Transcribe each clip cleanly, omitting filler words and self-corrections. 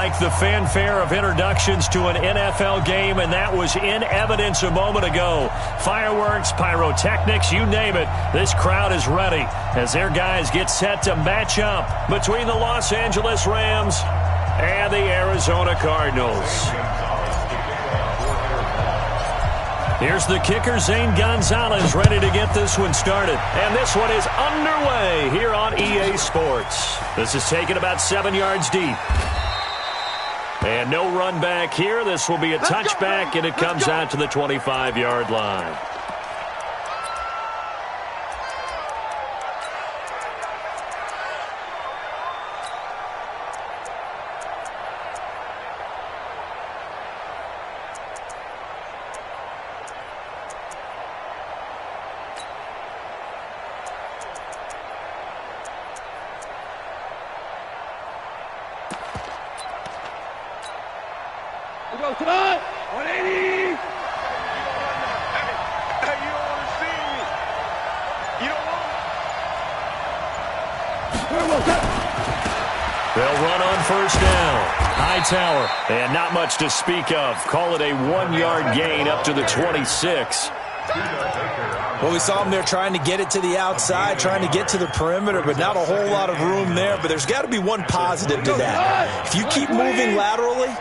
like the fanfare of introductions to an NFL game, and that was in evidence a moment ago. Fireworks, pyrotechnics, you name it. This crowd is ready as their guys get set to match up between the Los Angeles Rams and the Arizona Cardinals. Here's the kicker, Zane Gonzalez, ready to get this one started. And this one is underway here on EA Sports. This is taken about 7 yards deep. And no run back here. This will be a touchback, and it comes out to the 25-yard line. Go, come on! 180! Hey, you don't want to see me. You don't want me. They'll run on first down. Hightower, and not much to speak of. Call it a 1-yard gain up to the 26. Well, we saw him there trying to get it to the outside, trying to get to the perimeter, but not a whole lot of room there. But there's got to be one positive to that. If you keep moving laterally,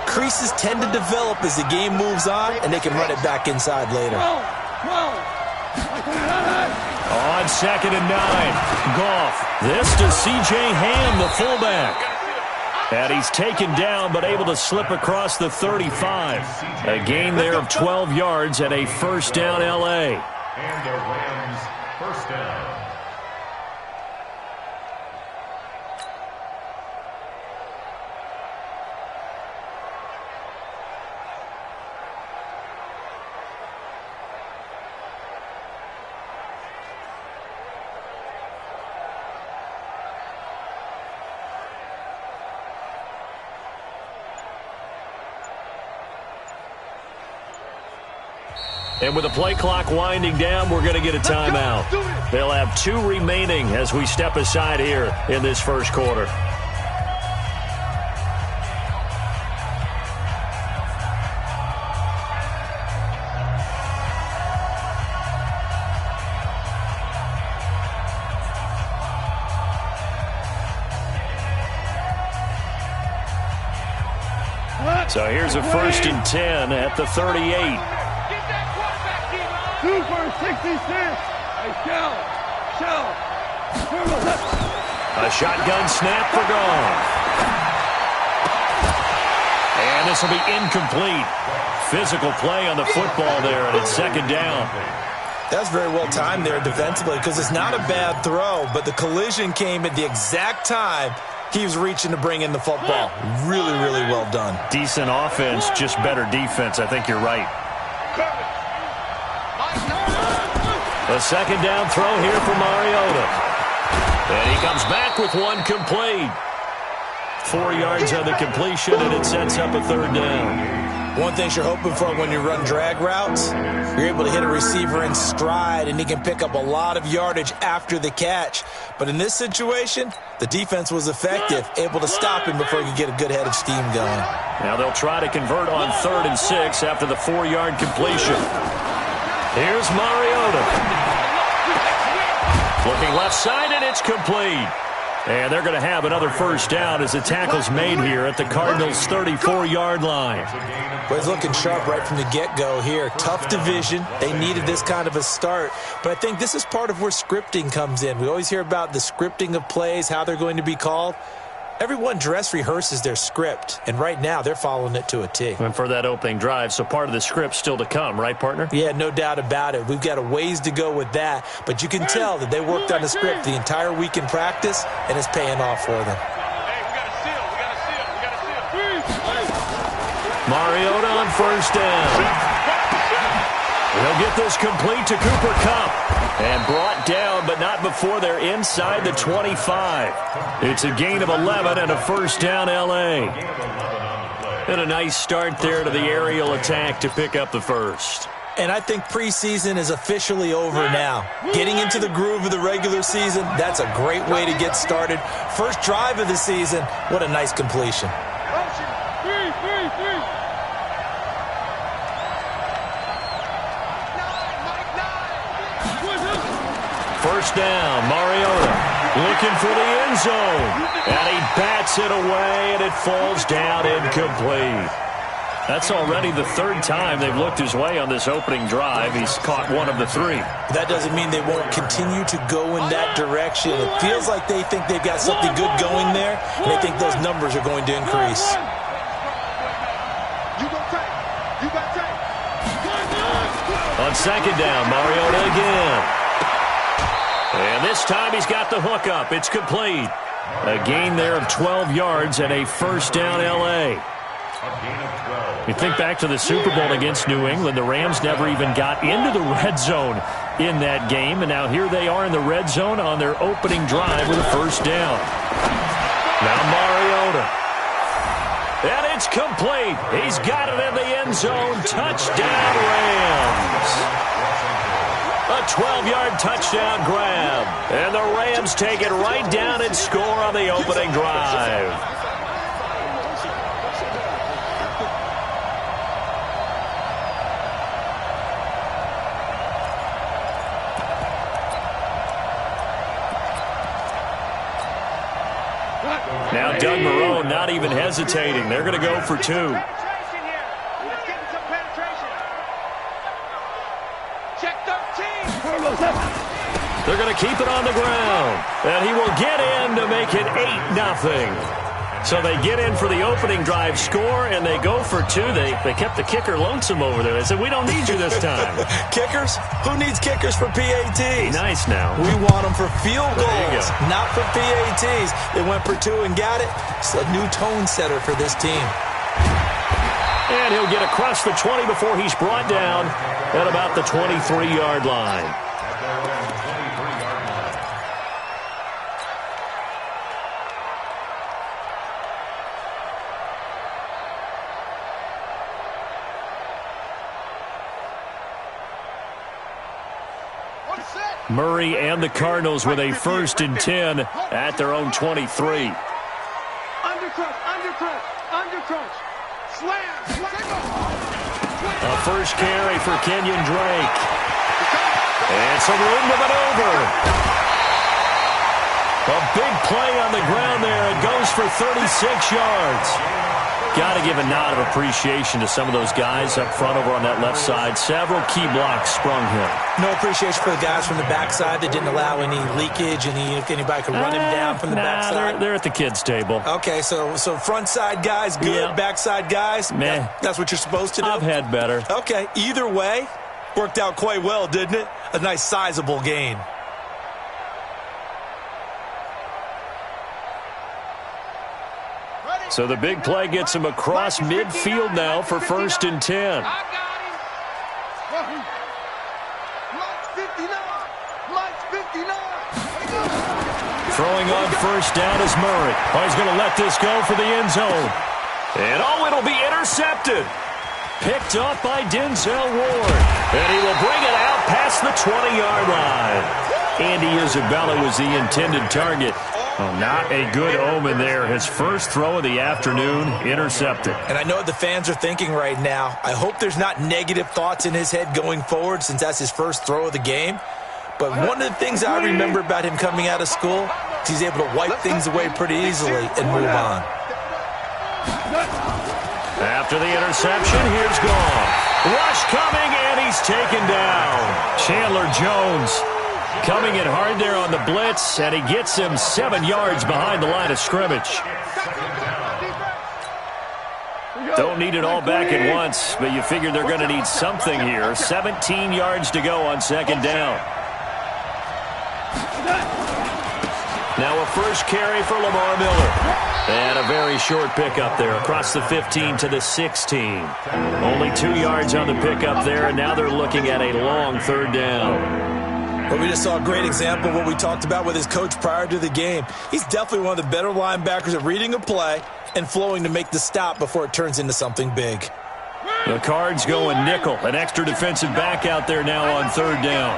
creases tend to develop as the game moves on, and they can run it back inside later. On 2nd and 9, Goff. This to C.J. Ham, the fullback. And he's taken down, but able to slip across the 35. A gain there of 12 yards and a first down L.A. And the Rams first down. And with the play clock winding down, we're going to get a timeout. They'll have 2 remaining as we step aside here in this first quarter. So here's a 1st and 10 at the 38. 2 for 66. Hey, shell. A shotgun snap for Goff. And this will be incomplete. Physical play on the football there, and it's 2nd down. That's very well timed there defensively because it's not a bad throw, but the collision came at the exact time he was reaching to bring in the football. Really, really well done. Decent offense, just better defense. I think you're right. A 2nd down throw here for Mariota. And he comes back with one complete. 4 yards on the completion, and it sets up a 3rd down. One thing you're hoping for when you run drag routes, you're able to hit a receiver in stride, and he can pick up a lot of yardage after the catch. But in this situation, the defense was effective, able to stop him before he could get a good head of steam going. Now they'll try to convert on 3rd and 6 after the 4-yard completion. Here's Mariota. Looking left side, and it's complete. And they're going to have another first down as the tackle's made here at the Cardinals' 34-yard line. But he's looking sharp right from the get-go here. Tough division. They needed this kind of a start. But I think this is part of where scripting comes in. We always hear about the scripting of plays, how they're going to be called. Everyone dress rehearses their script, and right now they're following it to a T. And for that opening drive, so part of the script still to come, right, partner? Yeah, no doubt about it. We've got a ways to go with that, but you can tell that they worked on the script the entire week in practice, and it's paying off for them. Hey, we got a seal. Mariota on first down. He'll get this complete to Cooper Kupp. And brought down, but not before they're inside the 25. It's a gain of 11 and a first down L.A. And a nice start there to the aerial attack to pick up the first. And I think preseason is officially over now. Getting into the groove of the regular season, that's a great way to get started. First drive of the season, what a nice completion. First down, Mariota looking for the end zone. And he bats it away, and it falls down incomplete. That's already the third time they've looked his way on this opening drive. He's caught one of the three. That doesn't mean they won't continue to go in that direction. It feels like they think they've got something good going there, and they think those numbers are going to increase. On second down, Mariota again. And this time he's got the hook up. It's complete. A gain there of 12 yards and a first down L.A. You think back to the Super Bowl against New England. The Rams never even got into the red zone in that game. And now here they are in the red zone on their opening drive with a first down. Now Mariota. And it's complete. He's got it in the end zone. Touchdown Rams. A 12-yard touchdown grab. And the Rams take it right down and score on the opening drive. Now Doug Marrone not even hesitating. They're going to go for two. They're going to keep it on the ground. And he will get in to make it 8-0. So they get in for the opening drive score, and they go for two. They kept the kicker lonesome over there. They said, we don't need you this time. Kickers? Who needs kickers for PATs? Be nice now. We want them for field goals, not for PATs. They went for two and got it. It's a new tone setter for this team. And he'll get across the 20 before he's brought down at about the 23-yard line. Murray and the Cardinals with a 1st and 10 at their own 23. Undercrunch, undercrunch, undercrunch. Slam, A first carry for Kenyon Drake. And some room to maneuver. A big play on the ground there. It goes for 36 yards. Got to give a nod of appreciation to some of those guys up front over on that left side. Several key blocks sprung him. No appreciation for the guys from the backside that didn't allow any leakage, if anybody could run him down from the backside. They're at the kids' table. Okay, so front side guys good, backside guys, meh. That's what you're supposed to do? I've had better. Okay, either way, worked out quite well, didn't it? A nice sizable gain. So the big play gets him across midfield now for 1st and 10. Throwing on first down is Murray. Oh, he's going to let this go for the end zone. And it'll be intercepted. Picked up by Denzel Ward. And he will bring it out past the 20-yard line. Andy Isabella was the intended target. Oh, not a good omen there. His first throw of the afternoon, intercepted. And I know what the fans are thinking right now. I hope there's not negative thoughts in his head going forward since that's his first throw of the game. But one of the things I remember about him coming out of school is he's able to wipe things away pretty easily and move on. After the interception, here's Goff. Rush coming, and he's taken down. Chandler Jones coming in hard there on the blitz, and he gets him 7 yards behind the line of scrimmage. Don't need it all back at once, but you figure they're going to need something here. 17 yards to go on second down. Now a first carry for Lamar Miller. And a very short pickup there across the 15 to the 16. Only 2 yards on the pickup there, and now they're looking at a long third down. But we just saw a great example of what we talked about with his coach prior to the game. He's definitely one of the better linebackers at reading a play and flowing to make the stop before it turns into something big. The Cards going nickel. An extra defensive back out there now on third down.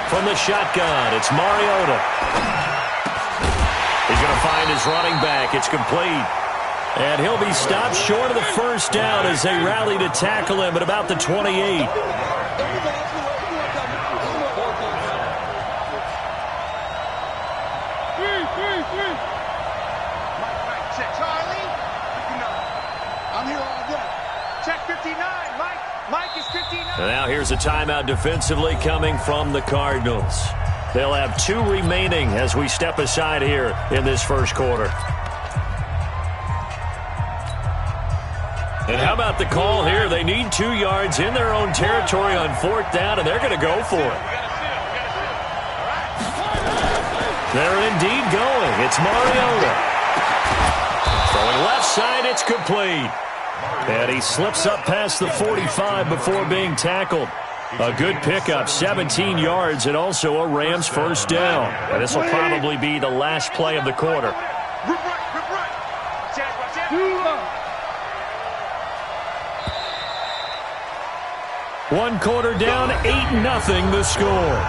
From the shotgun, it's Mariota. He's going to find his running back. It's complete. And he'll be stopped short of the first down as they rally to tackle him at about the 28. Charlie, I'm here all day. Check 59, Mike. Mike is 59. And now here's a timeout defensively coming from the Cardinals. They'll have 2 remaining as we step aside here in this first quarter. And how about the call here? They need 2 yards in their own territory on 4th down, and they're going to go for it. They're indeed going. It's Mariota. Throwing left side, it's complete. And he slips up past the 45 before being tackled. A good pickup, 17 yards, and also a Rams first down. And this will probably be the last play of the quarter. One quarter down, 8-0 the score.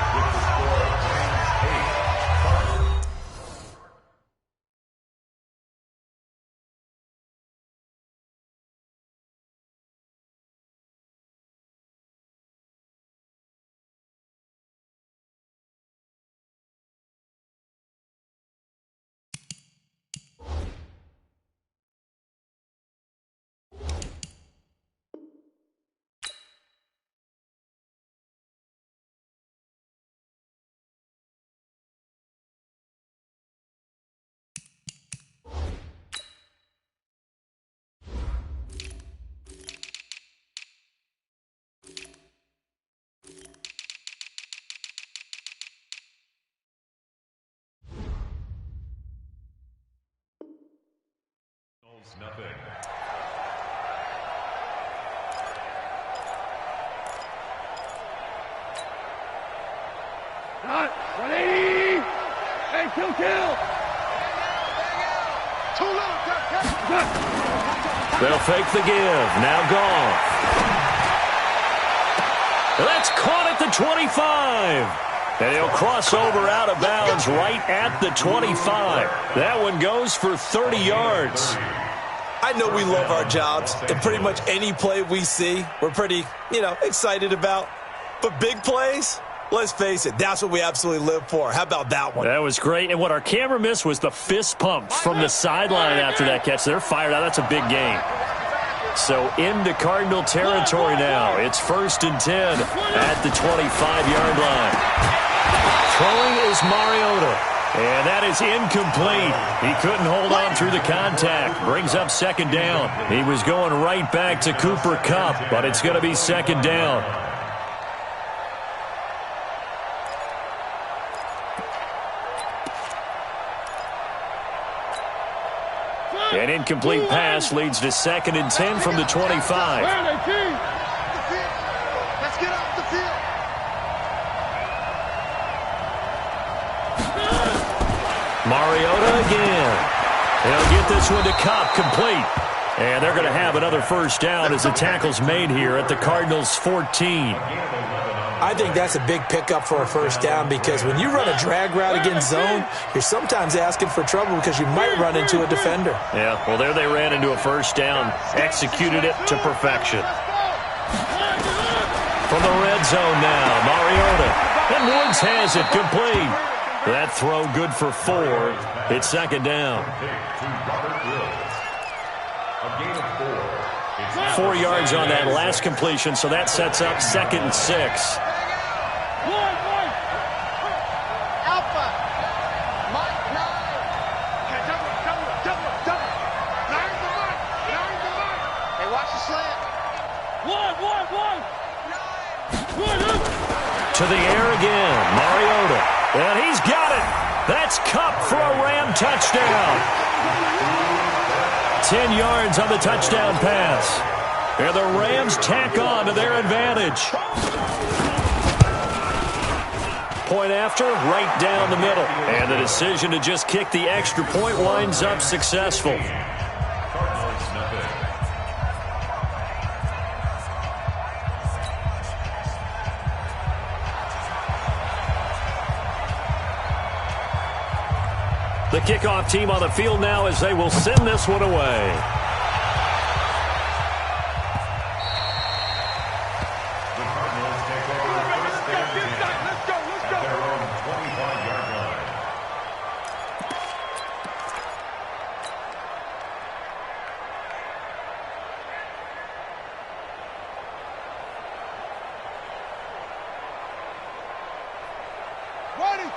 Nothing. Not 180. Hey, kill. Too low. They'll fake the give. Now gone. That's caught at the 25. And he'll cross over out of bounds right at the 25. That one goes for 30 yards. I know we love our jobs, and pretty much any play we see, we're pretty, excited about. But big plays, let's face it, that's what we absolutely live for. How about that one? That was great. And what our camera missed was the fist pump from the sideline after that catch. They're fired out. That's a big gain. So into Cardinal territory now. It's 1st and 10 at the 25-yard line. Throwing is Mariota. And that is incomplete. He couldn't hold on through the contact. Brings up 2nd down. He was going right back to Cooper Kupp, but it's going to be 2nd down. An incomplete pass leads to 2nd and 10 from the 25. Let's get off the field. Mariota again. He'll get this one to Kupp, complete. And they're going to have another first down as the tackle's made here at the Cardinals' 14. I think that's a big pickup for a first down because when you run a drag route against zone, you're sometimes asking for trouble because you might run into a defender. Yeah, well, there they ran into a first down, executed it to perfection. From the red zone now, Mariota. And Woods has it complete. That throw good for 4. It's 2nd down. 4 yards on that last completion, so that sets up 2nd and 6. Alpha. Mike 9. Double. 9's the mark. Hey, watch the slant. One. 9. To the air again, Mariota. And he's got it. That's Kupp for a Ram touchdown. 10 yards on the touchdown pass. And the Rams tack on to their advantage. Point after, right down the middle. And the decision to just kick the extra point winds up successful. The kickoff team on the field now as they will send this one away. The Cardinals take over first and 10 at their own 25-yard line.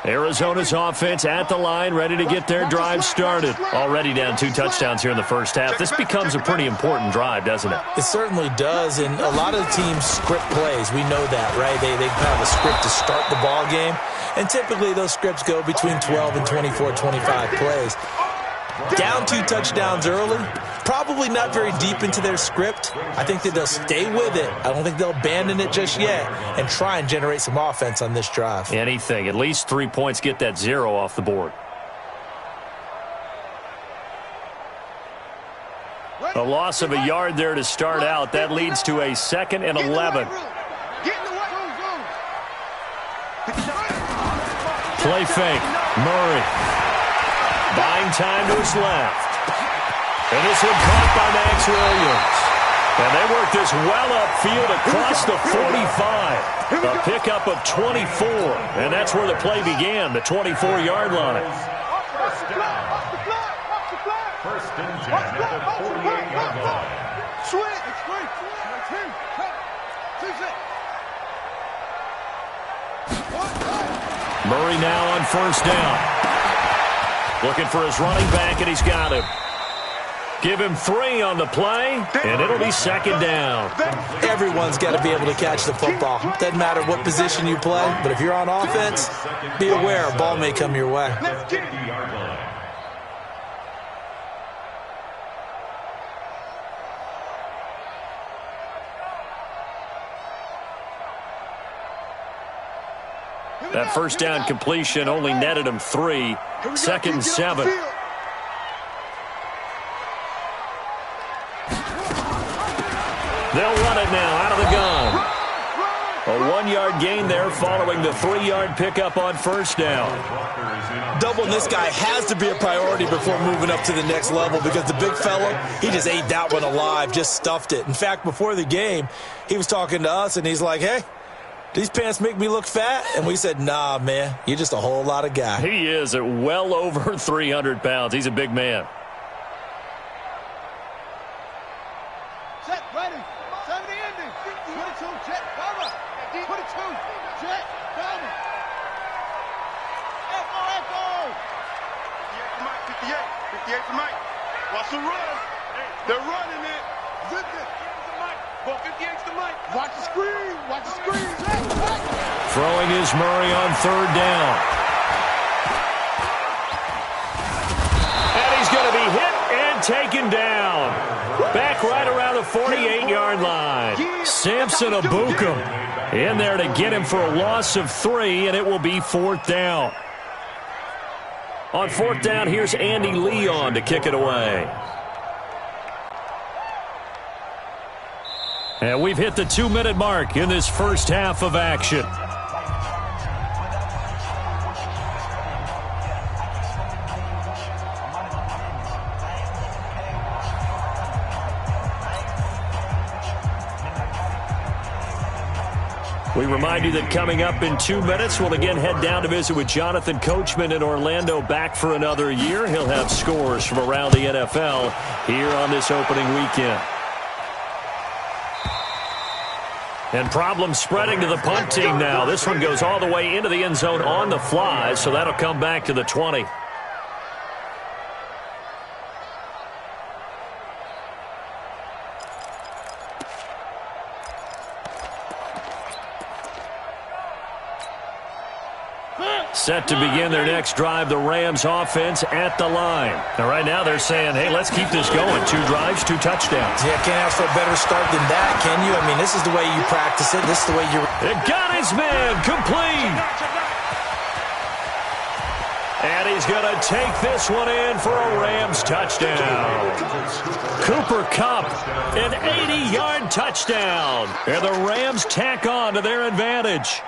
Arizona's offense at the line, ready to get their drive started. Already down 2 touchdowns here in the first half. This becomes a pretty important drive, doesn't it? It certainly does, and a lot of the teams script plays. We know that, right? They have a script to start the ball game, and typically those scripts go between 12 and 24, 25 plays. Down 2 touchdowns early, probably not very deep into their script. I think that they'll stay with it. I don't think they'll abandon it just yet and try and generate some offense on this drive. Anything. At least 3 points, get that 0 off the board. A loss of a yard there to start out. That leads to a 2nd and 11. Play fake. Murray. Buying time to his left. And this one caught by Max Williams. And they work this well upfield across the 45. A pickup of 24. And that's where the play began, the 24-yard line. First and 10 at the 48-yard line. Murray now on first down. Looking for his running back, and he's got him. Give him 3 on the play, and it'll be 2nd down. Everyone's got to be able to catch the football. Doesn't matter what position you play, but if you're on offense, be aware a ball may come your way. That first down completion only netted him 3. 2nd and 7. They'll run it now out of the gun. A 1-yard gain there following the 3-yard pickup on first down. Doubling this guy has to be a priority before moving up to the next level because the big fella, he just ate that one alive, just stuffed it. In fact, before the game, he was talking to us, and he's like, hey, these pants make me look fat? And we said, nah, man, you're just a whole lot of guy. He is at well over 300 pounds. He's a big man. Set, ready. 70 ending. 22, jet, cover. 22, jet, cover. Echo. 58 for Mike. Watch the run. They're running it. Zip it. Ball 58's to Mike. Watch the screen. Watch the screen. Throwing is Murray on 3rd down. And he's going to be hit and taken down. Back right around the 48-yard line. Samson Abukum in there to get him for a loss of 3, and it will be 4th down. On 4th down, here's Andy Leon to kick it away. And we've hit the 2-minute mark in this first half of action. We remind you that coming up in 2 minutes, we'll again head down to visit with Jonathan Coachman in Orlando, back for another year. He'll have scores from around the NFL here on this opening weekend. And problems spreading to the punt team now. This one goes all the way into the end zone on the fly, so that'll come back to the 20. Set to begin their next drive, the Rams offense at the line. And right now they're saying, hey, let's keep this going. 2 drives, 2 touchdowns. Yeah, can't ask for a better start than that, can you? I mean, this is the way you practice it. This is the way you... It got his man complete. And he's going to take this one in for a Rams touchdown. Cooper Kupp, an 80-yard touchdown. And the Rams tack on to their advantage.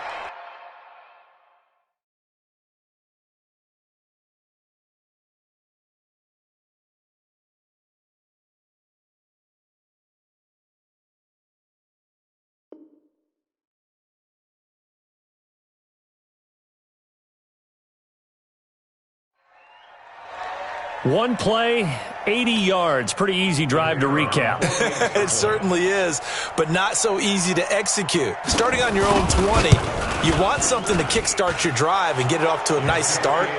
One play, 80 yards. Pretty easy drive to recap. It certainly is, but not so easy to execute. Starting on your own 20, you want something to kickstart your drive and get it off to a nice start.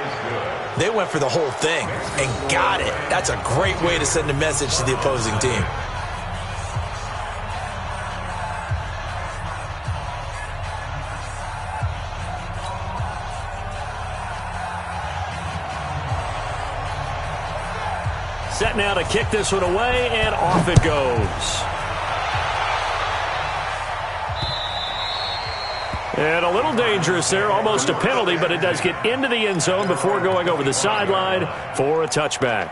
They went for the whole thing and got it. That's a great way to send a message to the opposing team. Set now to kick this one away, and off it goes. And a little dangerous there, almost a penalty, but it does get into the end zone before going over the sideline for a touchback.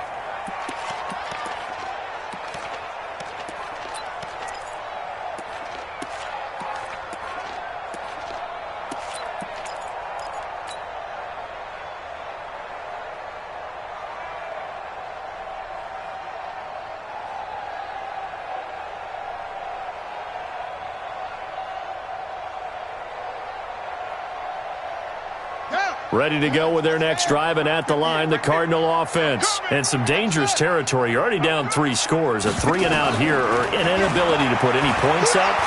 Ready to go with their next drive, and at the line, the Cardinal offense. And some dangerous territory. You're already down 3 scores. A 3-and-out here, or an inability to put any points up.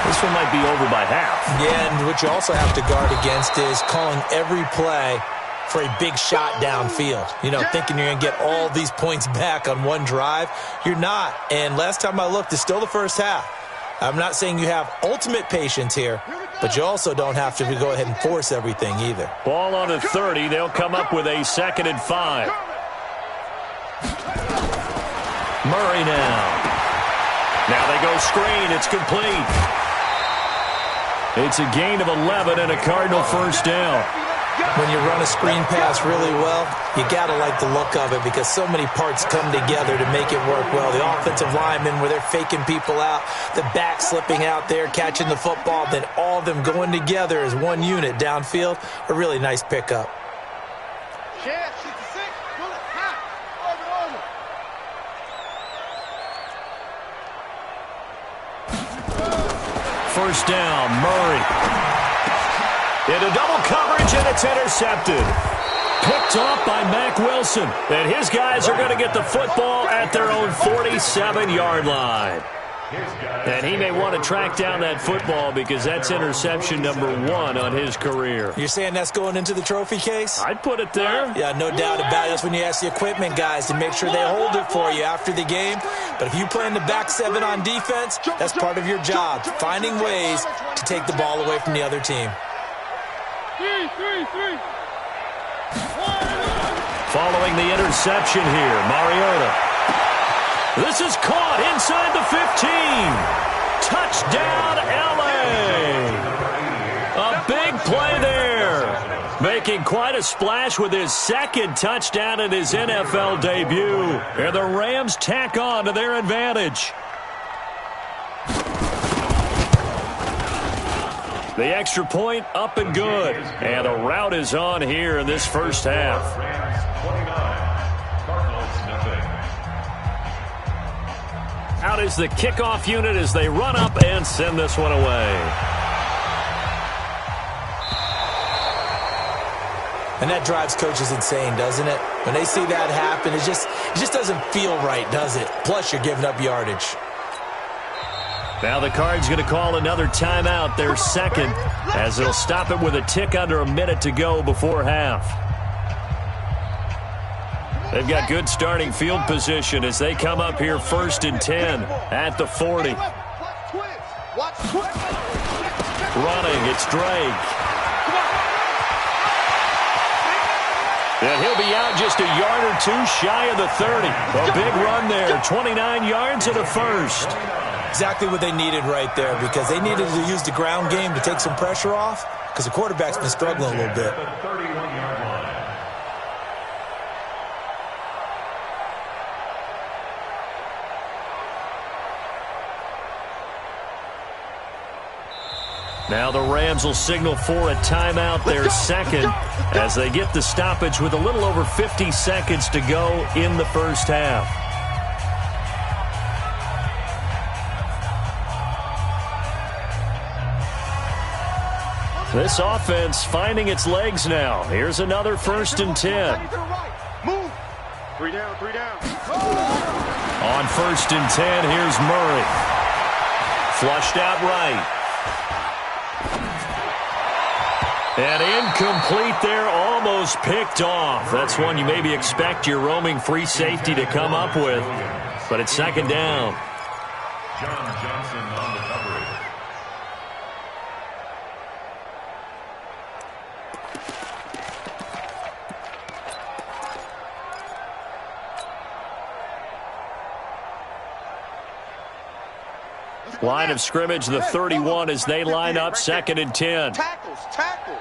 This one might be over by half. Yeah, and what you also have to guard against is calling every play for a big shot downfield. You know, thinking you're going to get all these points back on one drive. You're not. And last time I looked, it's still the first half. I'm not saying you have ultimate patience here, but you also don't have to go ahead and force everything either. Ball on the 30. They'll come up with a 2nd and 5. Murray now. Now they go screen. It's complete. It's a gain of 11 and a Cardinal first down. When you run a screen pass really well, you got to like the look of it because so many parts come together to make it work well. The offensive linemen where they're faking people out, the back slipping out there, catching the football, then all of them going together as one unit downfield. A really nice pickup. First down, Murray. Into double coverage, and it's intercepted. Picked off by Mack Wilson. And his guys are going to get the football at their own 47-yard line. And he may want to track down that football because that's interception number 1 on his career. You're saying that's going into the trophy case? I'd put it there. Yeah, no doubt about it. That's when you ask the equipment guys to make sure they hold it for you after the game. But if you play in the back 7 on defense, that's part of your job, finding ways to take the ball away from the other team. Following the interception here, Mariota. This is caught inside the 15. Touchdown, L.A. A big play there. Making quite a splash with his 2nd touchdown in his NFL debut. And the Rams tack on to their advantage. The extra point up and good. And the route is on here in this first half. Out is the kickoff unit as they run up and send this one away. And that drives coaches insane, doesn't it? When they see that happen, it just doesn't feel right, does it? Plus, you're giving up yardage. Now the Cards going to call another timeout, their 2nd, as they'll stop it with a tick under a minute to go before half. They've got good starting field position as they come up here 1st and 10 at the 40. Running, it's Drake. And he'll be out just a yard or 2 shy of the 30. A big run there, 29 yards and a first. Exactly what they needed right there because they needed to use the ground game to take some pressure off because the quarterback's been struggling a little bit. Now the Rams will signal for a timeout, their 2nd, as they get the stoppage with a little over 50 seconds to go in the first half. This offense finding its legs now. Here's another 1st and 10. Move. Three down, three down. On 1st and 10, here's Murray. Flushed out right. And incomplete there, almost picked off. That's one you maybe expect your roaming free safety to come up with. But it's 2nd down. John Johnson on the coverage. Line of scrimmage, the 31 as they line up 2nd and 10. Tackles, tackles.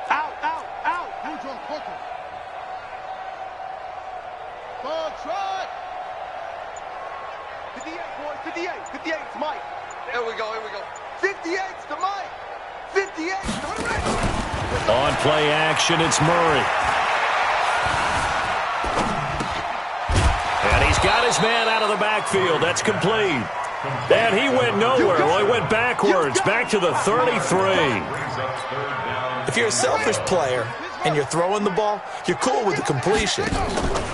Out, out, out. Neutral, quicker. Ball trot. 58, boys, 58. 58, it's Mike. Here we go, here we go. 58's to Mike. 58's to Rick. On play action, it's Murray. And he's got his man out of the backfield. That's complete. And he went nowhere. Well, he went backwards, back to the 33. If you're a selfish player and you're throwing the ball, you're cool with the completion.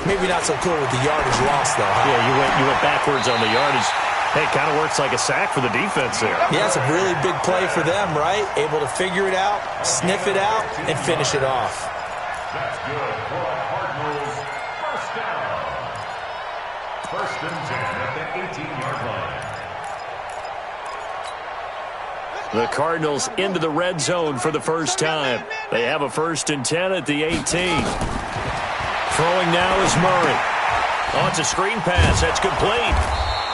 Maybe not so cool with the yardage loss, though. Yeah, you went backwards on the yardage. Hey, it kind of works like a sack for the defense there. Yeah, it's a really big play for them, right? Able to figure it out, sniff it out, and finish it off. That's good for Cardinals. First down. 1st and 10 at the 18-yard line. The Cardinals into the red zone for the first time. They have a 1st and 10 at the 18. Throwing now is Murray. Oh, it's a screen pass. That's complete.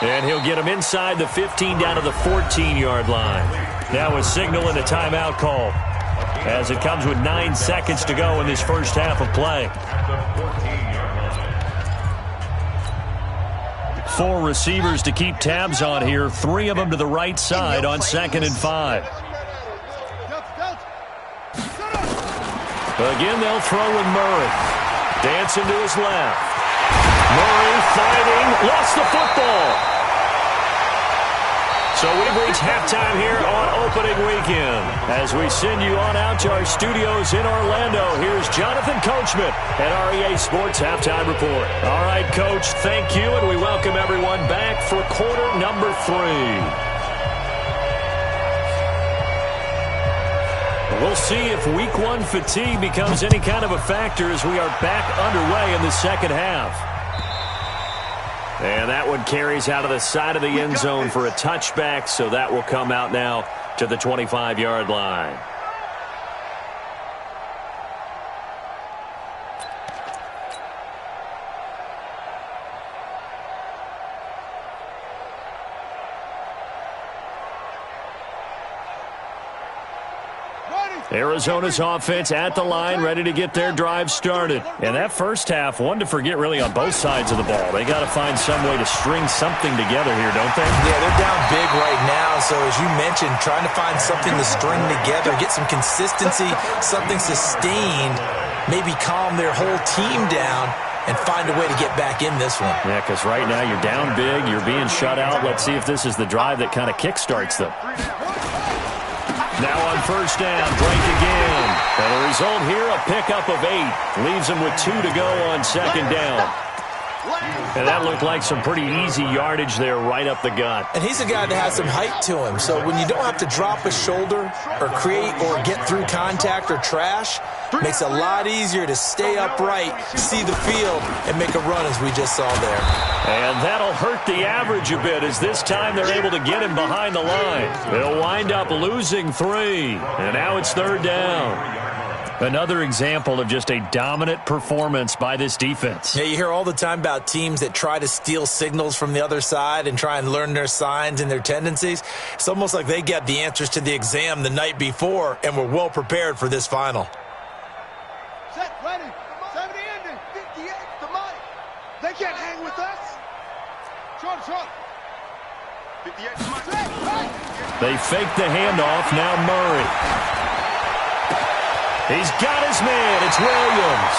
And he'll get him inside the 15 down to the 14-yard line. Now a signal and a timeout call as it comes with 9 seconds to go in this first half of play. At the 14-yard line. 4 receivers to keep tabs on here. 3 of them to the right side on 2nd and 5. Again, they'll throw with Murray. Dancing to his left. Murray fighting. Lost the football. So we've reached halftime here on opening weekend. As we send you on out to our studios in Orlando, here's Jonathan Coachman at REA Sports Halftime Report. All right, Coach, thank you, and we welcome everyone back for quarter number 3. We'll see if Week 1 fatigue becomes any kind of a factor as we are back underway in the second half. And that one carries out of the side of the end zone for a touchback, so that will come out now to the 25-yard line. Arizona's offense at the line, ready to get their drive started. And that first half, one to forget really on both sides of the ball. They got to find some way to string something together here, don't they? Yeah, they're down big right now. So as you mentioned, trying to find something to string together, get some consistency, something sustained, maybe calm their whole team down and find a way to get back in this one. Yeah, because right now you're down big, you're being shut out. Let's see if this is the drive that kind of kickstarts them. Now on first down, Drake again. And the result here, a pickup of 8. Leaves him with 2 to go on second down. And that looked like some pretty easy yardage there right up the gut. And he's a guy that has some height to him. So when you don't have to drop a shoulder or create or get through contact or trash, makes it a lot easier to stay upright, see the field, and make a run as we just saw there. And that'll hurt the average a bit as this time they're able to get him behind the line. They'll wind up losing 3. And now it's third down. Another example of just a dominant performance by this defense. Yeah, you hear all the time about teams that try to steal signals from the other side and try and learn their signs and their tendencies. It's almost like they get the answers to the exam the night before and were well prepared for this final. Set, ready. 70 ending. 58 to Mike. They can't hang with us. Short. 58 to Mike. They fake the handoff. Now Murray. He's got his man. It's Williams.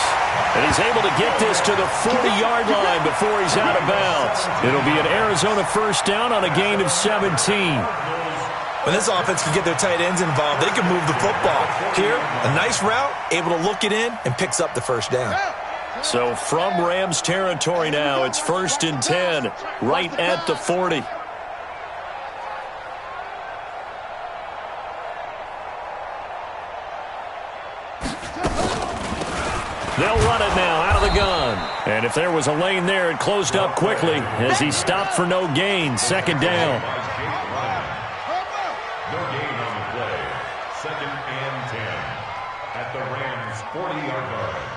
And he's able to get this to the 40-yard line before he's out of bounds. It'll be an Arizona first down on a gain of 17. When this offense can get their tight ends involved, they can move the football. Here, a nice route, able to look it in, and picks up the first down. So from Rams territory now, it's 1st and 10, right at the 40. They'll run it now out of the gun. And if there was a lane there, it closed up quickly as he stopped for no gain. 2nd down. No gain on the play. 2nd and 10 at the Rams' 40-yard line.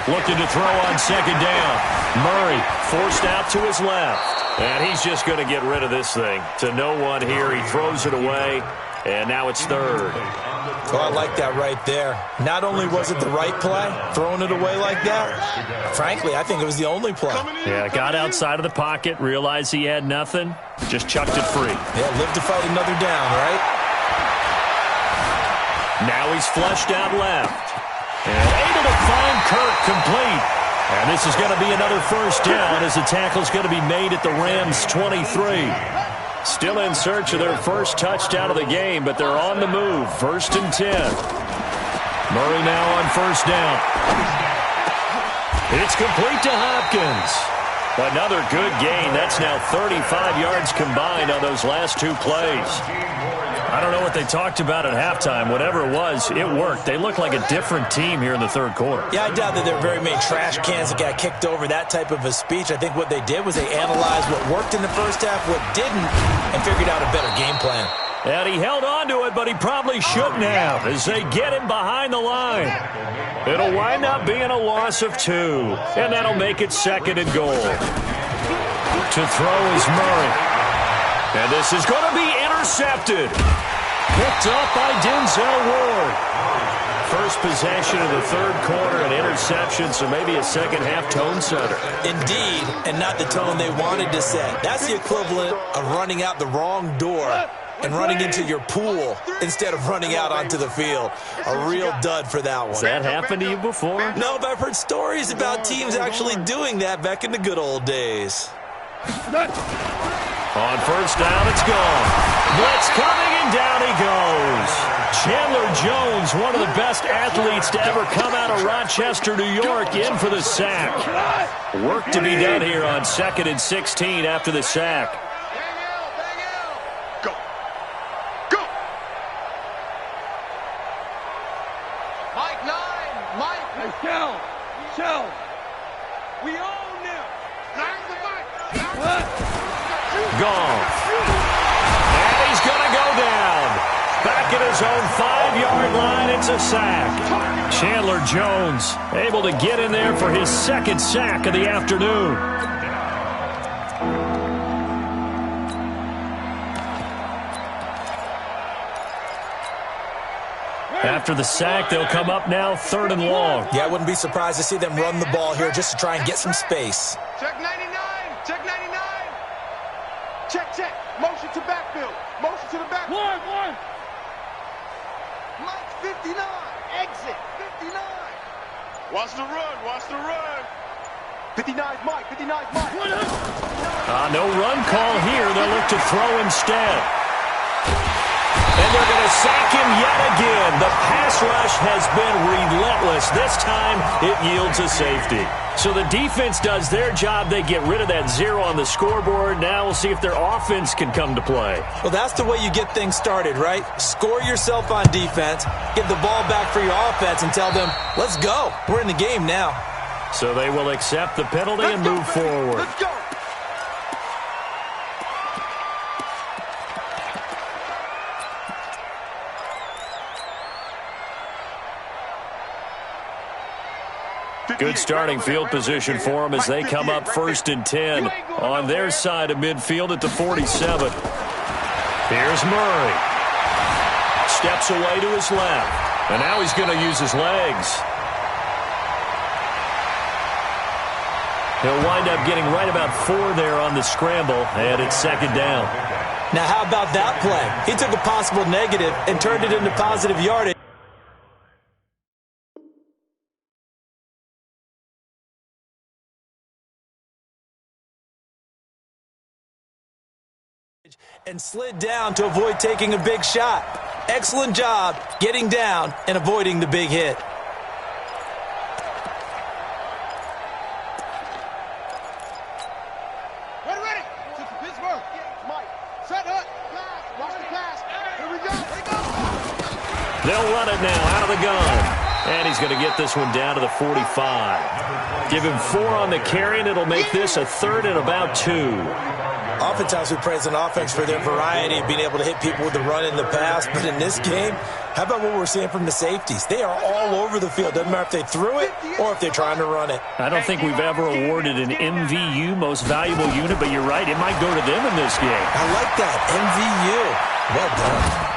Looking to throw on 2nd down. Murray forced out to his left. And he's just going to get rid of this thing. To no one here. He throws it away. And now it's 3rd. Oh, I like that right there. Not only was it the right play, throwing it away like that, frankly, I think it was the only play. Yeah, got outside of the pocket, realized he had nothing, just chucked it free. Yeah, live to fight another down, right? Now he's flushed out left. And able to find Kirk complete. And this is going to be another 1st down as the tackle's going to be made at the Rams' 23. Still in search of their first touchdown of the game, but they're on the move. 1st and 10. Murray now on 1st down. It's complete to Hopkins. Another good gain. That's now 35 yards combined on those last 2 plays. I don't know what they talked about at halftime. Whatever it was, it worked. They look like a different team here in the 3rd quarter. Yeah, I doubt that there are very many trash cans that got kicked over, that type of a speech. I think what they did was they analyzed what worked in the first half, what didn't, and figured out a better game plan. And he held on to it, but he probably shouldn't have as they get him behind the line. It'll wind up being a loss of 2, and that'll make it 2nd and goal. To throw is Murray. And this is going to be intercepted. Picked up by Denzel Ward. First possession of the 3rd quarter, an interception, so maybe a second-half tone setter. Indeed, and not the tone they wanted to set. That's the equivalent of running out the wrong door and running into your pool instead of running out onto the field. A real dud for that one. Has that happened to you before? No, but I've heard stories about teams actually doing that back in the good old days. On 1st down, it's gone. Blitz coming, and down he goes. Chandler Jones, one of the best athletes to ever come out of Rochester, New York, in for the sack. Work to be done here on 2nd and 16 after the sack. Go. Go. Mike 9. Mike. Hey, Shell. We own them. Gone. And he's going to go down. Back at his own 5-yard line, it's a sack. Chandler Jones able to get in there for his 2nd sack of the afternoon. After the sack, they'll come up now 3rd and long. Yeah, I wouldn't be surprised to see them run the ball here just to try and get some space. Check 99. Check 99. Check. Motion to backfield. Motion to the backfield. One. Mike 59. Exit 59. Watch the run. 59's Mike. 59's Mike. No run call here. They'll look to throw instead. And they're going to sack him yet again. The pass rush has been relentless. This time, it yields a safety. So the defense does their job. They get rid of that 0 on the scoreboard. Now we'll see if their offense can come to play. Well, that's the way you get things started, right? Score yourself on defense, get the ball back for your offense, and tell them, let's go. We're in the game now. So they will accept the penalty and move forward. Let's go. Good starting field position for them as they come up 1st and 10 on their side of midfield at the 47. Here's Murray. Steps away to his left. And now he's going to use his legs. He'll wind up getting right about 4 there on the scramble, and it's 2nd down. Now, how about that play? He took a possible negative and turned it into positive yardage. And slid down to avoid taking a big shot. excellent job getting down and avoiding the big hit. Ready. Pittsburgh. Mike. Set up. Watch the pass. Here we go. They'll run it now out of the gun. And he's going to get this one down to the 45. Give him 4 on the carry, and it'll make this a 3rd and about 2. Oftentimes we praise an offense for their variety of being able to hit people with the run in the pass. But in this game, how about what we're seeing from the safeties? They are all over the field. Doesn't matter if they threw it or if they're trying to run it. I don't think we've ever awarded an MVU, most valuable unit, but you're right, it might go to them in this game. I like that, MVU. Well done.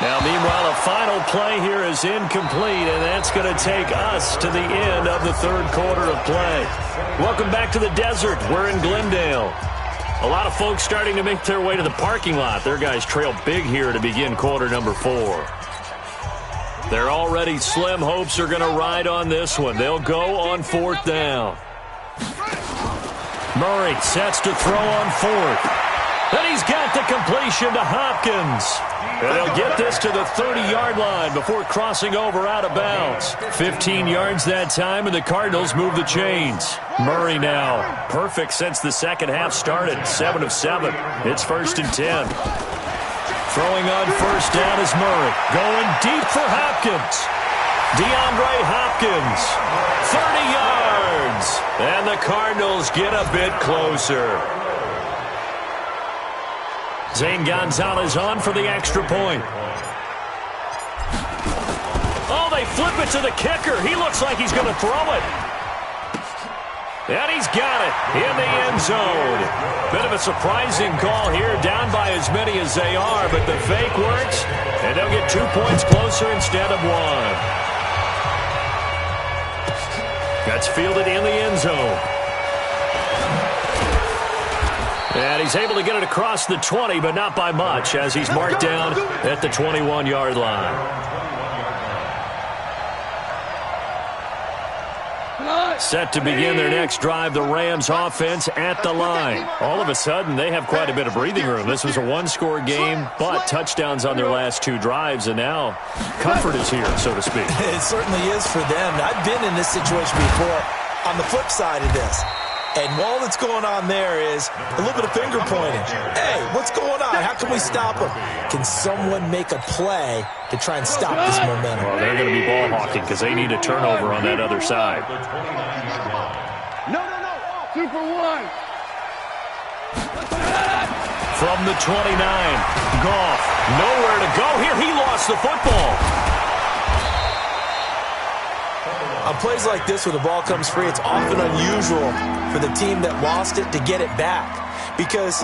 Now, meanwhile, a final play here is incomplete, and that's going to take us to the end of the 3rd quarter of play. Welcome back to the desert. We're in Glendale. A lot of folks starting to make their way to the parking lot. Their guys trail big here to begin quarter number 4. Their already slim hopes are going to ride on this one. They'll go on 4th down. Murray sets to throw on 4th. And he's got the completion to Hopkins. And he'll get this to the 30-yard line before crossing over out of bounds. 15 yards that time, and the Cardinals move the chains. Murray now, perfect since the second half started, 7 of 7. It's 1st and 10. Throwing on 1st down is Murray. Going deep for Hopkins. DeAndre Hopkins, 30 yards. And the Cardinals get a bit closer. Zane Gonzalez on for the extra point. Oh, they flip it to the kicker. He looks like he's going to throw it. And he's got it in the end zone. Bit of a surprising call here, down by as many as they are, but the fake works, and they'll get 2 points closer instead of 1. That's fielded in the end zone. And he's able to get it across the 20, but not by much, as he's marked down at the 21-yard line. Set to begin their next drive, the Rams offense at the line. All of a sudden, they have quite a bit of breathing room. This was a one-score game, but touchdowns on their last 2 drives, and now comfort is here, so to speak. It certainly is for them. I've been in this situation before on the flip side of this. And all that's going on there is a little bit of finger pointing. Hey, what's going on? How can we stop them? Can someone make a play to try and stop this momentum? Well, they're going to be ball hawking because they need a turnover on that other side. No. 2 for 1. From the 29, Goff, nowhere to go here. He lost the football. On plays like this, when the ball comes free, it's often unusual for the team that lost it to get it back. Because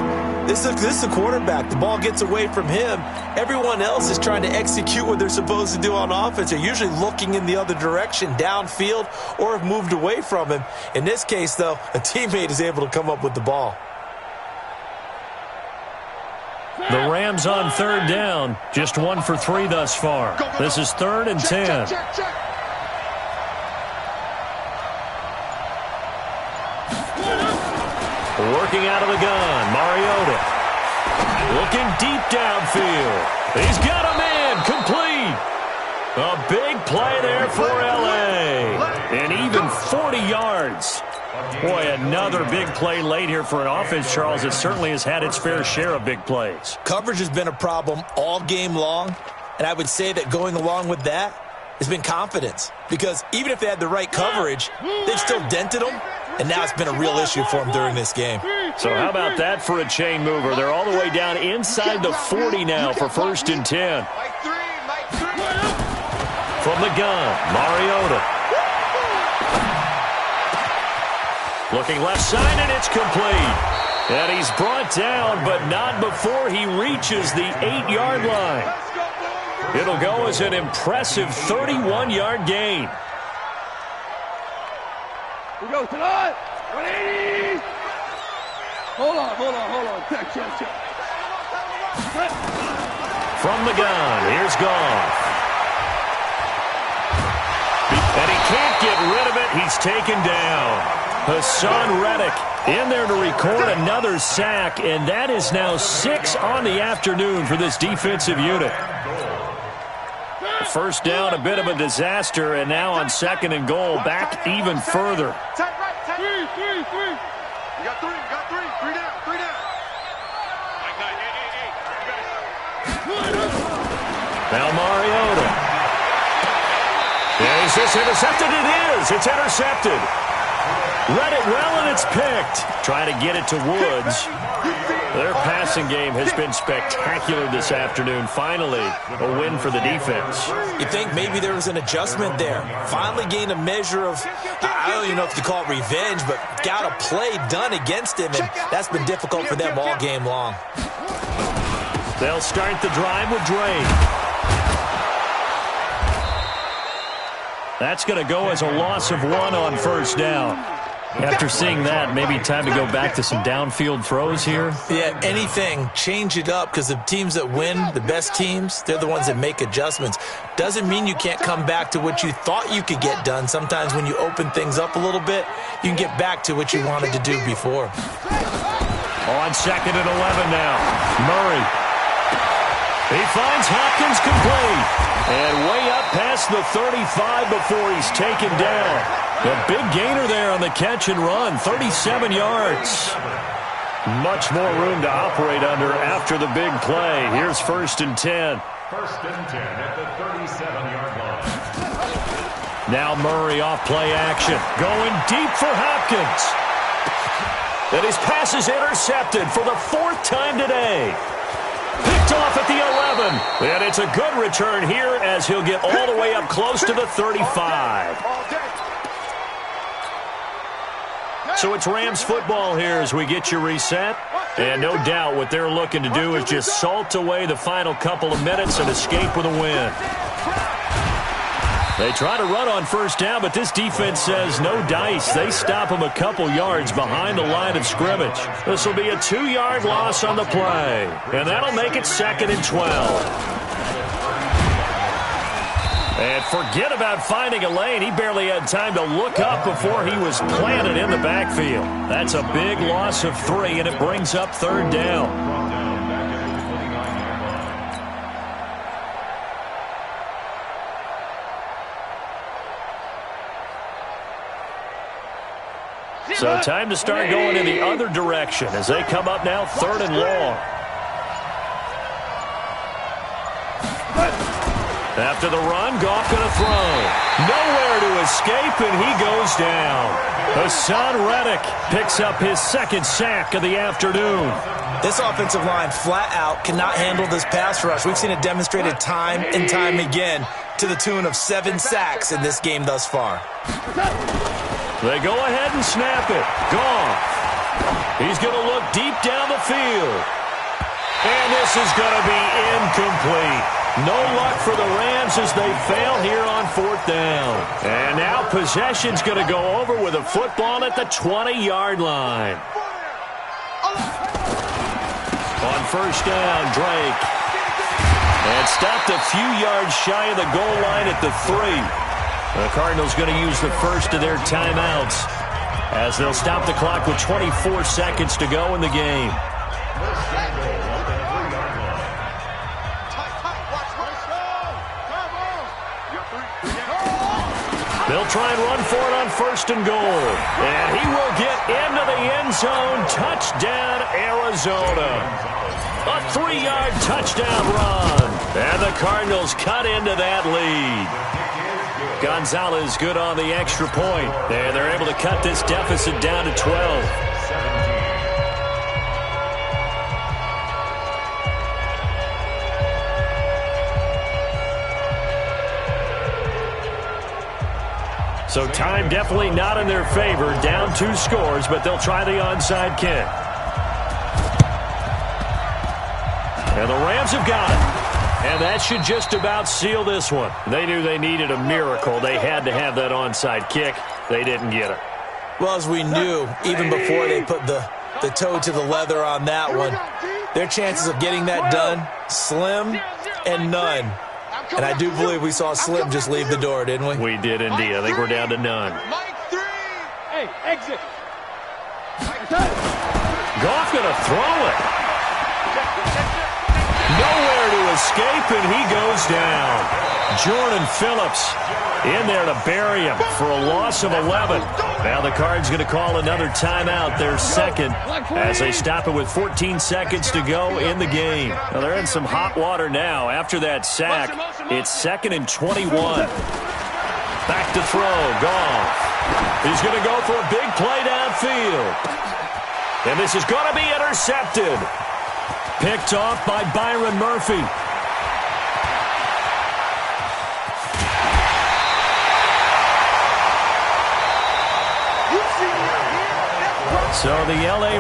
this is the quarterback. The ball gets away from him. Everyone else is trying to execute what they're supposed to do on offense. They're usually looking in the other direction, downfield, or have moved away from him. In this case, though, a teammate is able to come up with the ball. The Rams on 3rd down, just 1 for 3 thus far. This is 3rd and 10. Check. Working out of the gun, Mariota. Looking deep downfield. He's got a man, complete. A big play there for L.A. And even 40 yards. Boy, another big play late here for an offense, Charles. It certainly has had its fair share of big plays. Coverage has been a problem all game long, and I would say that going along with that has been confidence. Because even if they had the right coverage, they've still dented them, and now it's been a real issue for them during this game. So how about that for a chain mover? They're all the way down inside the 40 now for 1st and 10. From the gun, Mariota. Looking left side, and it's complete. And he's brought down, but not before he reaches the 8-yard line. It'll go as an impressive 31-yard gain. We go tonight. 180. Hold on. Check. From the gun, here's Goff. And he can't get rid of it. He's taken down. Hassan Reddick in there to record another sack, and that is now 6 on the afternoon for this defensive unit. first down, a bit of a disaster, and now on 2nd and goal, back even further. Three. You got three. Three down. Now Mariota. Is this intercepted? It is. It's intercepted. Read it well, and it's picked. Trying to get it to Woods. Their passing game has been spectacular this afternoon. Finally, a win for the defense. You think maybe there was an adjustment there. Finally gained a measure of, I don't even know if you call it revenge, but got a play done against him, and that's been difficult for them all game long. They'll start the drive with Drake. That's going to go as a loss of 1 on first down. After seeing that, maybe time to go back to some downfield throws here. Yeah, anything. Change it up, because the teams that win, the best teams, they're the ones that make adjustments. Doesn't mean you can't come back to what you thought you could get done. Sometimes when you open things up a little bit, you can get back to what you wanted to do before. On 2nd and 11 now. Murray. He finds Hopkins complete. And way up past the 35 before he's taken down. A big gainer there on the catch and run, 37 yards. Much more room to operate under after the big play. Here's 1st and 10. 1st and 10 at the 37-yard line. Now Murray off play action. Going deep for Hopkins. And his pass is intercepted for the 4th time today. Picked off at the 11. And it's a good return here as he'll get all the way up close to the 35. So it's Rams football here as we get you reset. And no doubt what they're looking to do is just salt away the final couple of minutes and escape with a win. They try to run on first down, but this defense says no dice. They stop them a couple yards behind the line of scrimmage. This will be a 2-yard loss on the play. And that'll make it 2nd and 12. And forget about finding a lane. He barely had time to look up before he was planted in the backfield. That's a big loss of 3, and it brings up 3rd down. So time to start going in the other direction as they come up now 3rd and long. After the run, Goff going to throw. Nowhere to escape, and he goes down. Hassan Reddick picks up his 2nd sack of the afternoon. This offensive line flat out cannot handle this pass rush. We've seen it demonstrated time and time again to the tune of 7 sacks in this game thus far. They go ahead and snap it. Goff. He's going to look deep down the field. And this is going to be incomplete. No luck for the Rams as they fail here on 4th down. And now possession's going to go over with a football at the 20-yard line. On first down, Drake. And stopped a few yards shy of the goal line at the 3. The Cardinals going to use the first of their timeouts as they'll stop the clock with 24 seconds to go in the game. They'll try and run for it on 1st and goal. And he will get into the end zone. Touchdown, Arizona. A 3-yard touchdown run. And the Cardinals cut into that lead. Gonzalez good on the extra point. And they're able to cut this deficit down to 12. So time definitely not in their favor. Down 2 scores, but they'll try the onside kick. And the Rams have got it. And that should just about seal this one. They knew they needed a miracle. They had to have that onside kick. They didn't get it. Well, as we knew, even before they put the toe to the leather on that one, their chances of getting that done, slim and none. And I do believe we saw Slim just leave the door, didn't we? We did indeed. I think we're down to none. Hey, exit. Goff going to throw it. Nowhere to escape, and he goes down. Jordan Phillips in there to bury him for a loss of 11. Now the Cards going to call another timeout, their second, as they stop it with 14 seconds to go in the game. Now they're in some hot water now after that sack. It's 2nd and 21. Back to throw, Goff. He's going to go for a big play downfield. And this is going to be intercepted. Picked off by Byron Murphy. So the L.A.